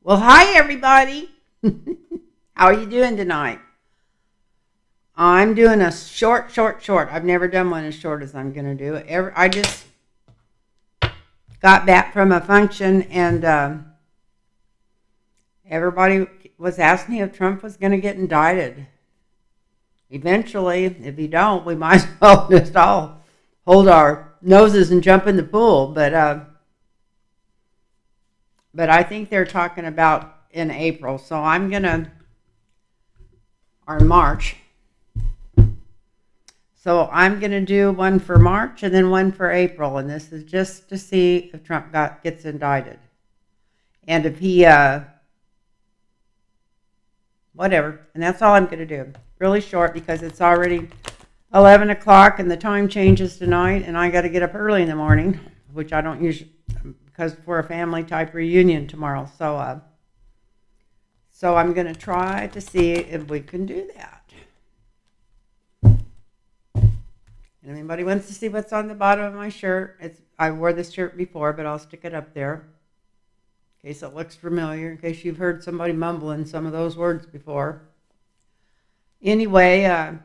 Well, hi everybody. How are you doing tonight? I'm doing a short. I've never done one as short as I'm going to do. I just got back from a function and everybody was asking me if Trump was going to get indicted. Eventually, if he don't, we might as well just all hold our noses and jump in the pool. But I think they're talking about in April. So I'm going to, or March. So I'm going to do one for March and then one for April, and this is just to see if Trump gets indicted, and if he whatever. And that's all I'm going to do. Really short because it's already 11 o'clock and the time changes tonight, and I got to get up early in the morning, which I don't usually because for a family type reunion tomorrow. So I'm going to try to see if we can do that. And anybody wants to see what's on the bottom of my shirt, I wore this shirt before, but I'll stick it up there in case it looks familiar, in case you've heard somebody mumbling some of those words before. Anyway,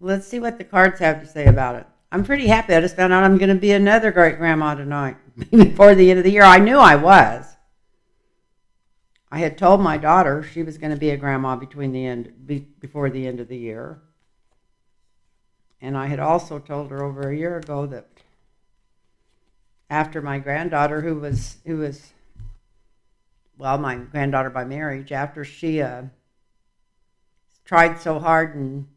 let's see what the cards have to say about it. I'm pretty happy. I just found out I'm going to be another great grandma tonight before the end of the year. I knew I was. I had told my daughter she was going to be a grandma before the end of the year. And I had also told her over a year ago that after my granddaughter, who was my granddaughter by marriage, after she tried so hard and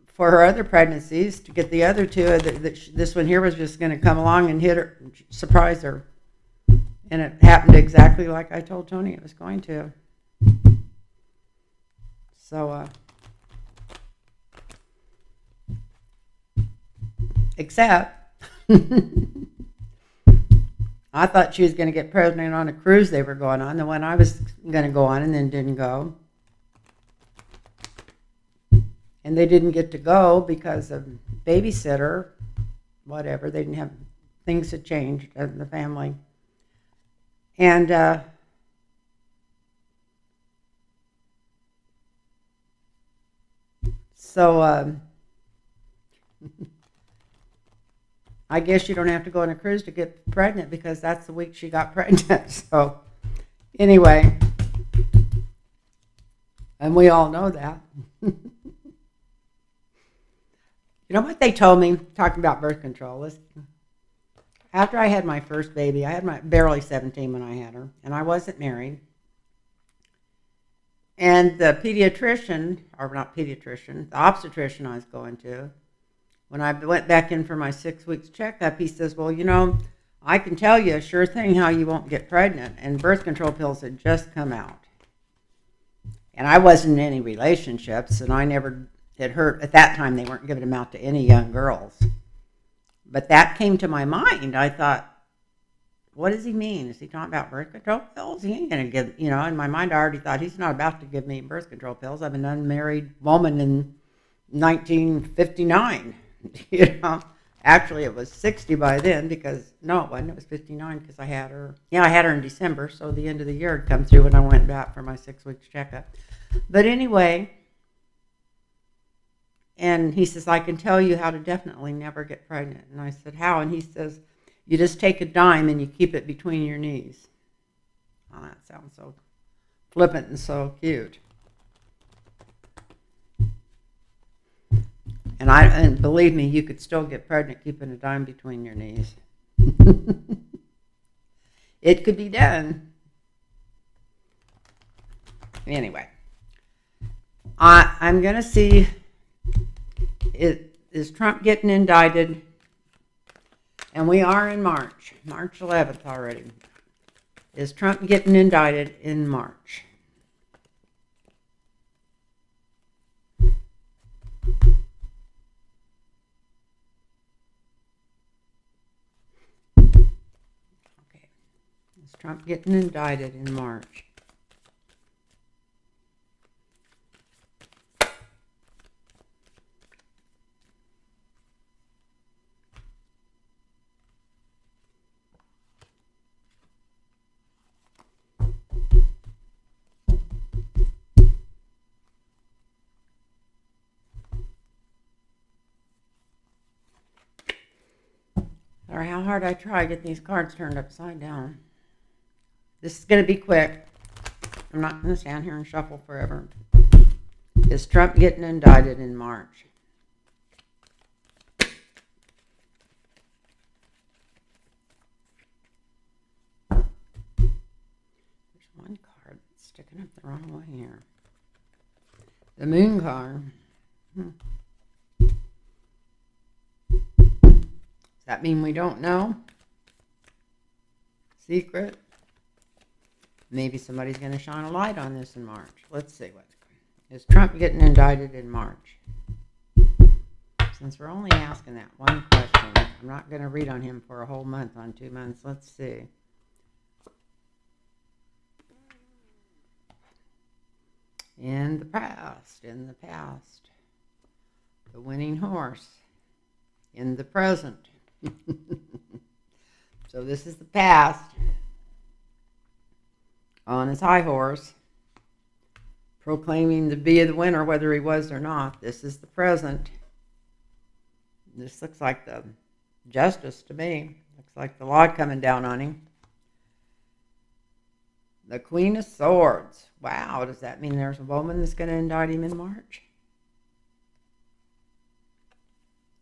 for her other pregnancies to get the other two, this one here was just going to come along and hit her, surprise her. And it happened exactly like I told Tony it was going to. So, except, I thought she was going to get pregnant on a cruise they were going on, the one I was going to go on and then didn't go. And they didn't get to go because of babysitter, whatever. They didn't have, things had changed in the family. And so I guess you don't have to go on a cruise to get pregnant because that's the week she got pregnant. So anyway, and we all know that. You know what they told me, talking about birth control, is after I had my first baby, I had my barely 17 when I had her, and I wasn't married. And the pediatrician, or not pediatrician, the obstetrician I was going to, when I went back in for my 6 weeks checkup, he says, well, I can tell you a sure thing how you won't get pregnant. And birth control pills had just come out. And I wasn't in any relationships, and I never had heard, at that time they weren't giving them out to any young girls. But that came to my mind. I thought, what does he mean? Is he talking about birth control pills? He ain't going to give, in my mind I already thought he's not about to give me birth control pills. I'm an unmarried woman in 1959, Actually, it was 60 by then because, no, it wasn't. It was 59 because I had her in December, so the end of the year had come through when I went back for my 6 weeks checkup. But anyway, and he says, I can tell you how to definitely never get pregnant. And I said, how? And he says, you just take a dime and you keep it between your knees. Oh, that sounds so flippant and so cute. And believe me, you could still get pregnant keeping a dime between your knees. It could be done. Anyway, I'm going to see, is Trump getting indicted? And we are in March 11th already. Is Trump getting indicted in March? Okay. Is Trump getting indicted in March? matter how hard I try, get these cards turned upside down. This is going to be quick. I'm not going to stand here and shuffle forever. Is Trump getting indicted in March? There's one card that's sticking up the wrong way here. The Moon card. Does that mean we don't know? Secret? Maybe somebody's going to shine a light on this in March. Let's see. Is Trump getting indicted in March? Since we're only asking that one question, I'm not going to read on him for a whole month, on 2 months. Let's see. In the past, the winning horse. In the present. So this is the past. On his high horse, proclaiming to be the winner whether he was or not. This is the present. This looks like the justice to me. Looks like the law coming down on him. The Queen of Swords. Wow, does that mean there's a woman that's going to indict him in March?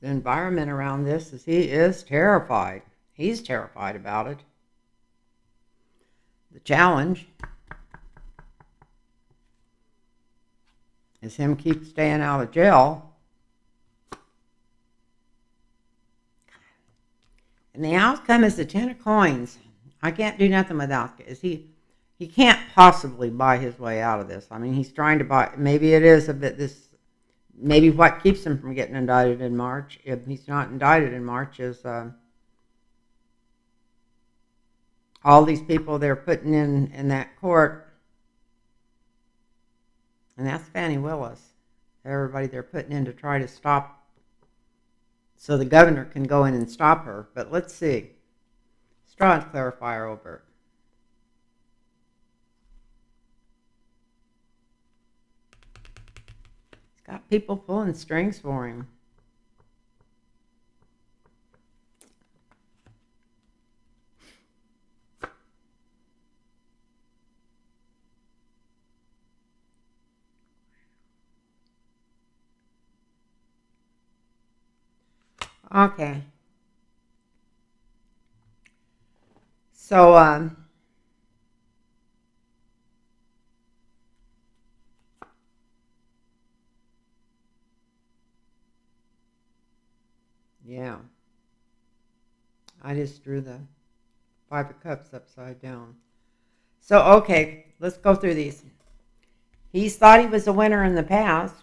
The environment around this is he is terrified. He's terrified about it. The challenge is him keep staying out of jail. And the outcome is the 10 of coins. I can't do nothing without this. He can't possibly buy his way out of this. I mean, he's trying to buy. Maybe it is a bit this. Maybe what keeps him from getting indicted in March, if he's not indicted in March, is all these people they're putting in that court. And that's Fannie Willis. Everybody they're putting in to try to stop, so the governor can go in and stop her. But let's see. Straw and clarifier over. He's got people pulling strings for him. Okay. So, yeah. I just drew the 5 of Cups upside down. So, okay, let's go through these. He's thought he was a winner in the past.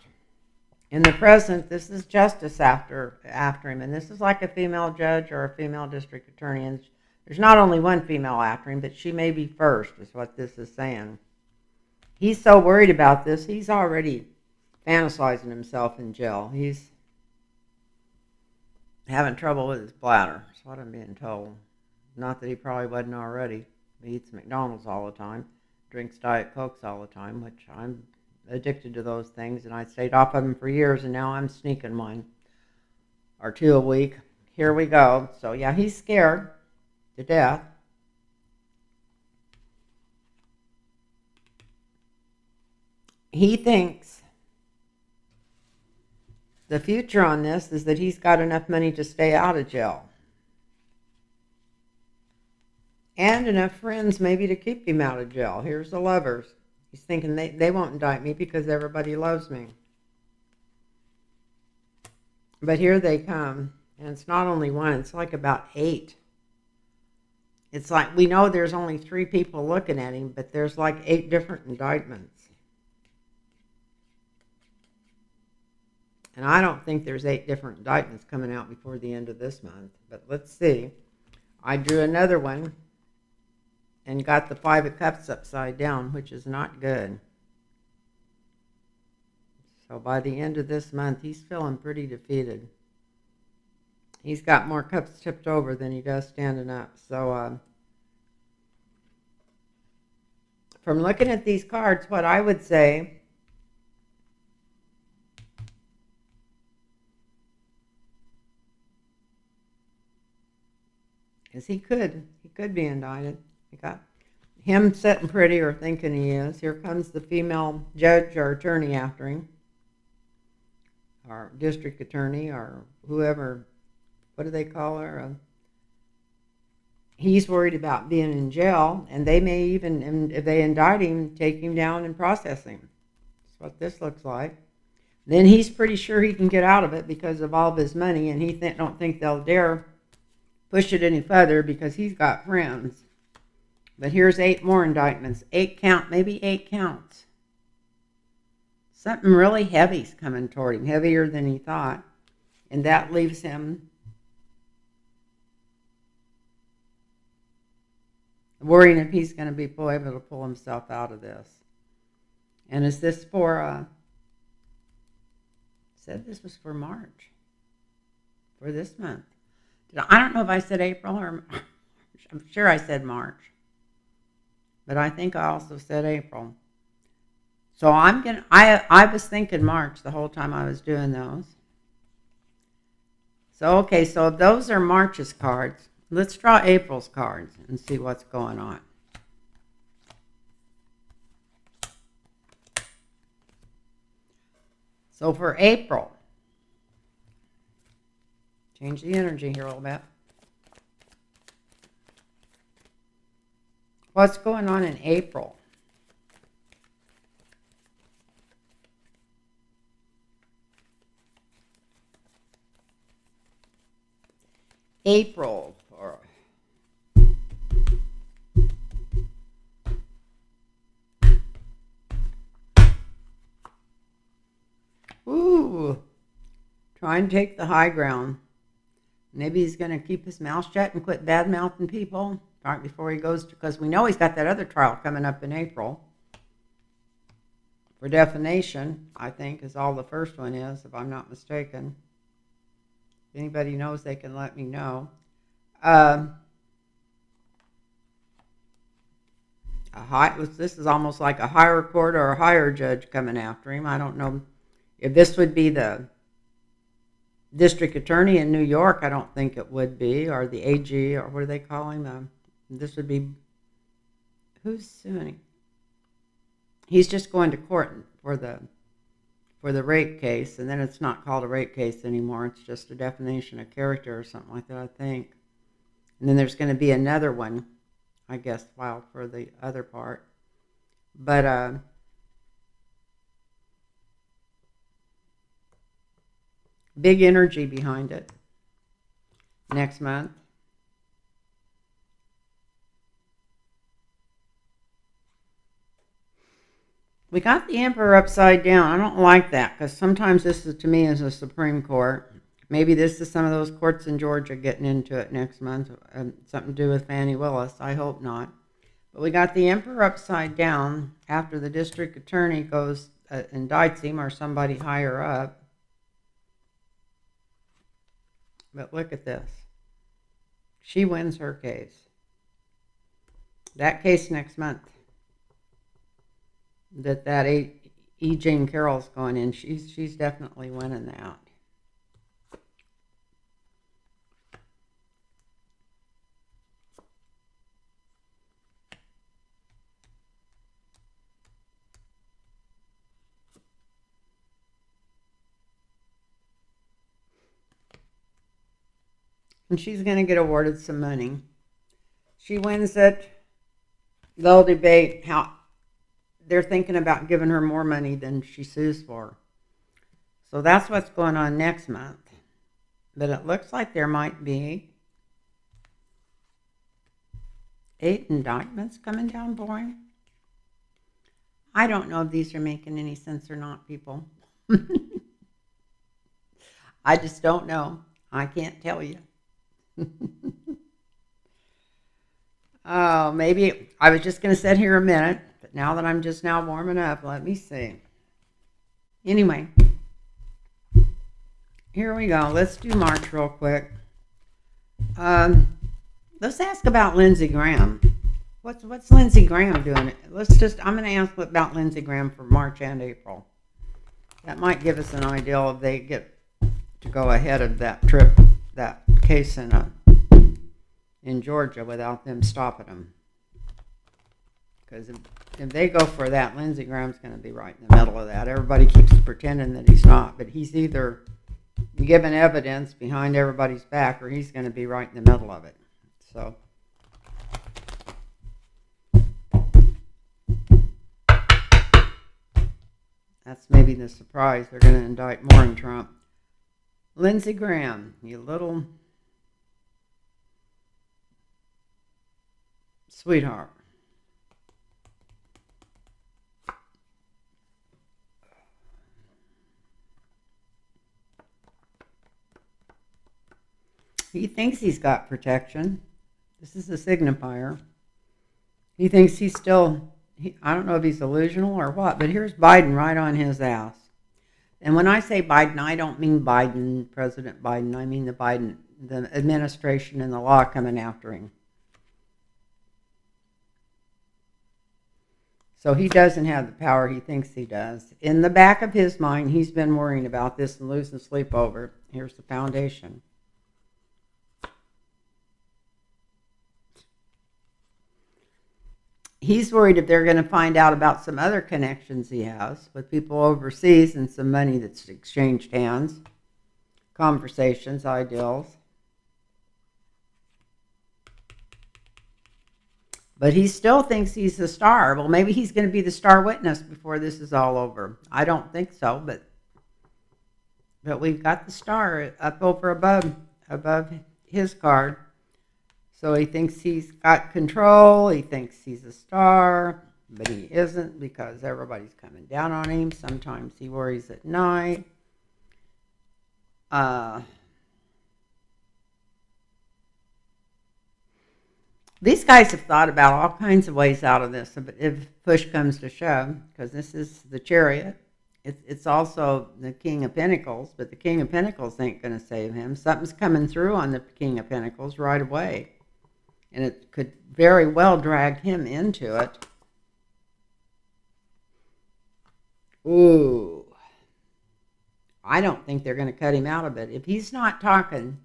In the present, this is justice after him. And this is like a female judge or a female district attorney. And there's not only one female after him, but she may be first, is what this is saying. He's so worried about this, he's already fantasizing himself in jail. He's having trouble with his bladder. That's what I'm being told. Not that he probably wasn't already. He eats McDonald's all the time, drinks Diet Cokes all the time, which I'm addicted to those things, and I stayed off of them for years, and now I'm sneaking one or two a week. Here we go. So yeah, he's scared to death. He thinks the future on this is that he's got enough money to stay out of jail. And enough friends maybe to keep him out of jail. Here's the Lovers. He's thinking they won't indict me because everybody loves me. But here they come. And it's not only one, it's like about 8. It's like we know there's only 3 people looking at him, but there's like 8 different indictments. And I don't think there's 8 different indictments coming out before the end of this month. But let's see. I drew another one and got the 5 of Cups upside down, which is not good. So by the end of this month, he's feeling pretty defeated. He's got more cups tipped over than he does standing up. So from looking at these cards, what I would say Because he could be indicted. We got him sitting pretty or thinking he is. Here comes the female judge or attorney after him, or district attorney, or whoever. What do they call her? He's worried about being in jail, and they may even, and if they indict him, take him down and process him. That's what this looks like. Then he's pretty sure he can get out of it because of all of his money, and he don't think they'll dare push it any further because he's got friends. But here's 8 more indictments. 8 count, maybe 8 counts. Something really heavy's coming toward him, heavier than he thought. And that leaves him worrying if he's going to be able to pull himself out of this. And is this for, said this was for March, for this month. I don't know if I said April or I'm sure I said March, but I think I also said April. So I was thinking March the whole time I was doing those. So, okay, so if those are March's cards, let's draw April's cards and see what's going on. So for April, change the energy here a little bit. What's going on in April? April. Ooh, try and take the high ground. Maybe he's going to keep his mouth shut and quit bad-mouthing people right before he goes to, because we know he's got that other trial coming up in April for defamation, I think, is all the first one is, if I'm not mistaken. If anybody knows, they can let me know. This is almost like a higher court or a higher judge coming after him. I don't know if this would be the district attorney in New York. I don't think it would be, or the AG, or what do they call him? This would be, who's suing him? He's just going to court for the rape case, and then it's not called a rape case anymore. It's just a defamation of character or something like that, I think. And then there's going to be another one, I guess, filed for the other part. But big energy behind it next month. We got the Emperor upside down. I don't like that because sometimes this is, to me, is a Supreme Court. Maybe this is some of those courts in Georgia getting into it next month. Something to do with Fannie Willis. I hope not. But we got the Emperor upside down after the district attorney goes indicts him or somebody higher up. But look at this. She wins her case. That case next month. That E. Jean Carroll's going in. She's definitely winning that. And she's going to get awarded some money. She wins it. They'll debate how they're thinking about giving her more money than she sues for. So that's what's going on next month. But it looks like there might be 8 indictments coming down for him. I don't know if these are making any sense or not, people. I just don't know. I can't tell you. Oh, maybe I was just going to sit here a minute, but now that I'm just now warming up, let me see. Anyway, here we go. Let's do March real quick. Let's ask about Lindsey Graham. What's Lindsey Graham doing? I'm going to ask about Lindsey Graham for March and April. That might give us an idea if they get to go ahead of that trip, that case in in Georgia without them stopping them. Because if they go for that, Lindsey Graham's going to be right in the middle of that. Everybody keeps pretending that he's not, but he's either giving evidence behind everybody's back or he's going to be right in the middle of it. So that's maybe the surprise. They're going to indict more than Trump. Lindsey Graham, you little sweetheart. He thinks he's got protection. This is a signifier. He thinks he's still, I don't know if he's delusional or what, but here's Biden right on his ass. And when I say Biden, I don't mean Biden, President Biden. I mean the administration and the law coming after him. So he doesn't have the power he thinks he does. In the back of his mind, he's been worrying about this and losing sleep over it. Here's the foundation. He's worried if they're going to find out about some other connections he has with people overseas and some money that's exchanged hands, conversations, ideals. But he still thinks he's the star. Well, maybe he's going to be the star witness before this is all over. I don't think so, but we've got the star up over above his card. So he thinks he's got control. He thinks he's a star, but he isn't because everybody's coming down on him. Sometimes he worries at night. These guys have thought about all kinds of ways out of this if push comes to shove, because this is the Chariot. It's also the King of Pentacles, but the King of Pentacles ain't going to save him. Something's coming through on the King of Pentacles right away. And it could very well drag him into it. Ooh. I don't think they're going to cut him out of it. If he's not talking,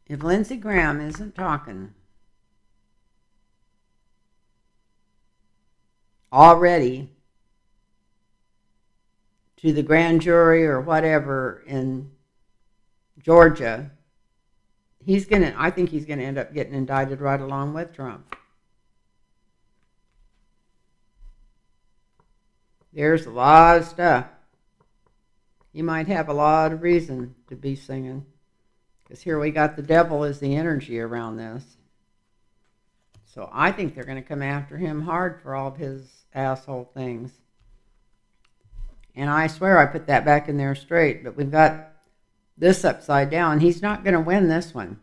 if Lindsey Graham isn't talking already to the grand jury or whatever in Georgia, I think he's going to end up getting indicted right along with Trump. There's a lot of stuff. You might have a lot of reason to be singing. Because here we got the devil as the energy around this. So I think they're going to come after him hard for all of his asshole things. And I swear I put that back in there straight, but we've got this upside down. He's not going to win this one.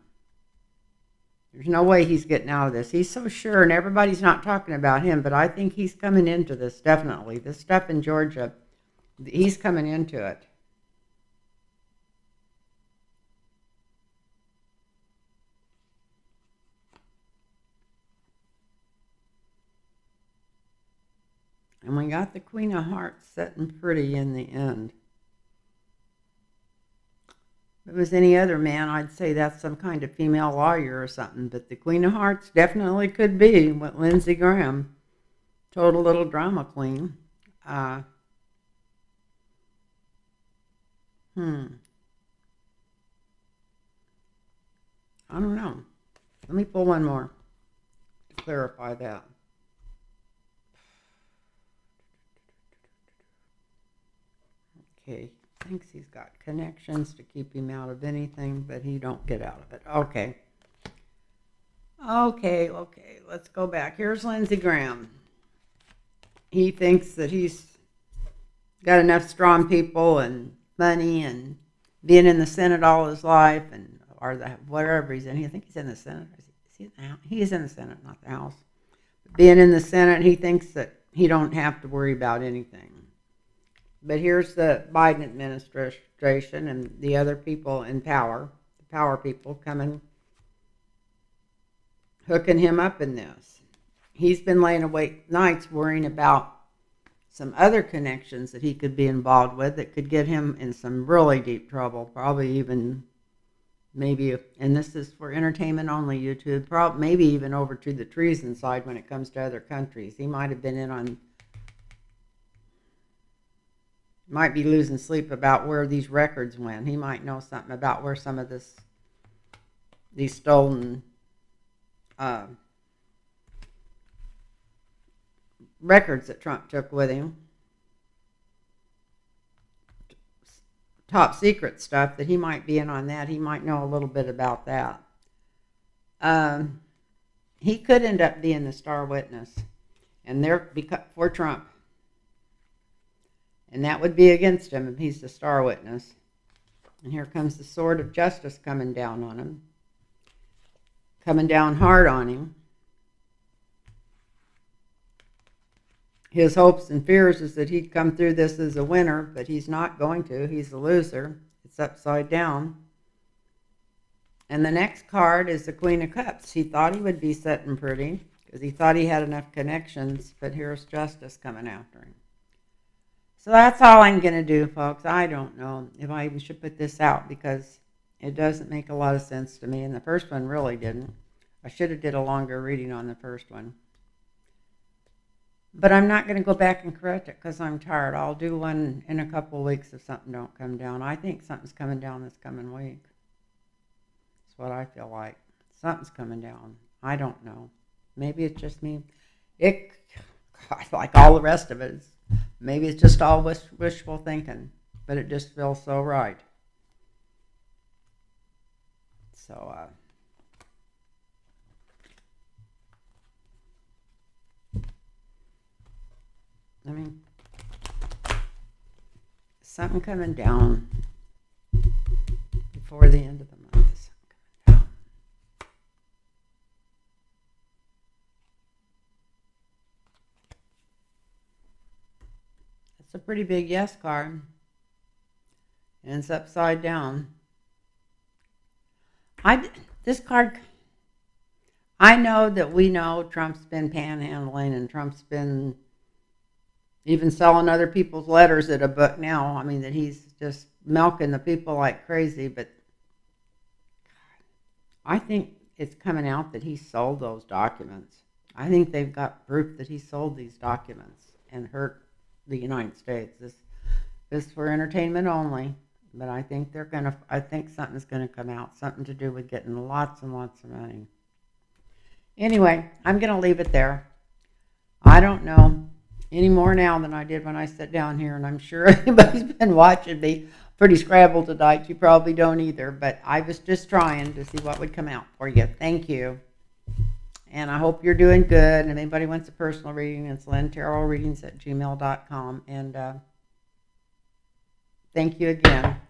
There's no way he's getting out of this. He's so sure, and everybody's not talking about him, but I think he's coming into this, definitely. This stuff in Georgia, he's coming into it. And we got the Queen of Hearts sitting pretty in the end. If it was any other man, I'd say that's some kind of female lawyer or something. But the Queen of Hearts definitely could be with Lindsey Graham. Total little drama queen. I don't know. Let me pull one more to clarify that. Okay. Thinks he's got connections to keep him out of anything, but he don't get out of it. Okay, let's go back. Here's Lindsey Graham. He thinks that he's got enough strong people and money and being in the Senate all his life, and or wherever he's in. I think he's in the Senate. Is he in the House? He is in the Senate, not the House. But being in the Senate, he thinks that he don't have to worry about anything. But here's the Biden administration and the other people in power, the power people coming, hooking him up in this. He's been laying awake nights worrying about some other connections that he could be involved with that could get him in some really deep trouble, probably even maybe, and this is for entertainment only, YouTube, maybe even over to the treason side when it comes to other countries. He might have been in on, might be losing sleep about where these records went. He might know something about where some of these stolen uh, records that Trump took with him, top secret stuff, that he might be in on that. He might know a little bit about that. He could end up being the star witness, and they're for Trump, and that would be against him if he's the star witness. And here comes the sword of justice coming down on him, coming down hard on him. His hopes and fears is that he'd come through this as a winner, but he's not going to. He's a loser. It's upside down. And the next card is the Queen of Cups. He thought he would be sitting pretty because he thought he had enough connections, but here's justice coming after him. So that's all I'm going to do, folks. I don't know if I even should put this out because it doesn't make a lot of sense to me, and the first one really didn't. I should have did a longer reading on the first one. But I'm not going to go back and correct it because I'm tired. I'll do one in a couple of weeks if something don't come down. I think something's coming down this coming week. That's what I feel like. Something's coming down. I don't know. Maybe it's just me. God, like all the rest of it, maybe it's just all wishful thinking. But it just feels so right. So, I mean, something coming down before the end of the month. It's a pretty big yes card, and it's upside down. This card, I know that we know Trump's been panhandling, and Trump's been even selling other people's letters at a book now. I mean, that he's just milking the people like crazy. But I think it's coming out that he sold those documents. I think they've got proof that he sold these documents and hurt the United States. This is for entertainment only. But I think I think something's gonna come out. Something to do with getting lots and lots of money. Anyway, I'm gonna leave it there. I don't know any more now than I did when I sat down here, and I'm sure anybody's been watching me pretty scrambled tonight. You probably don't either, but I was just trying to see what would come out for you. Thank you. And I hope you're doing good. And if anybody wants a personal reading, it's LynnTarotReadings@gmail.com. And thank you again.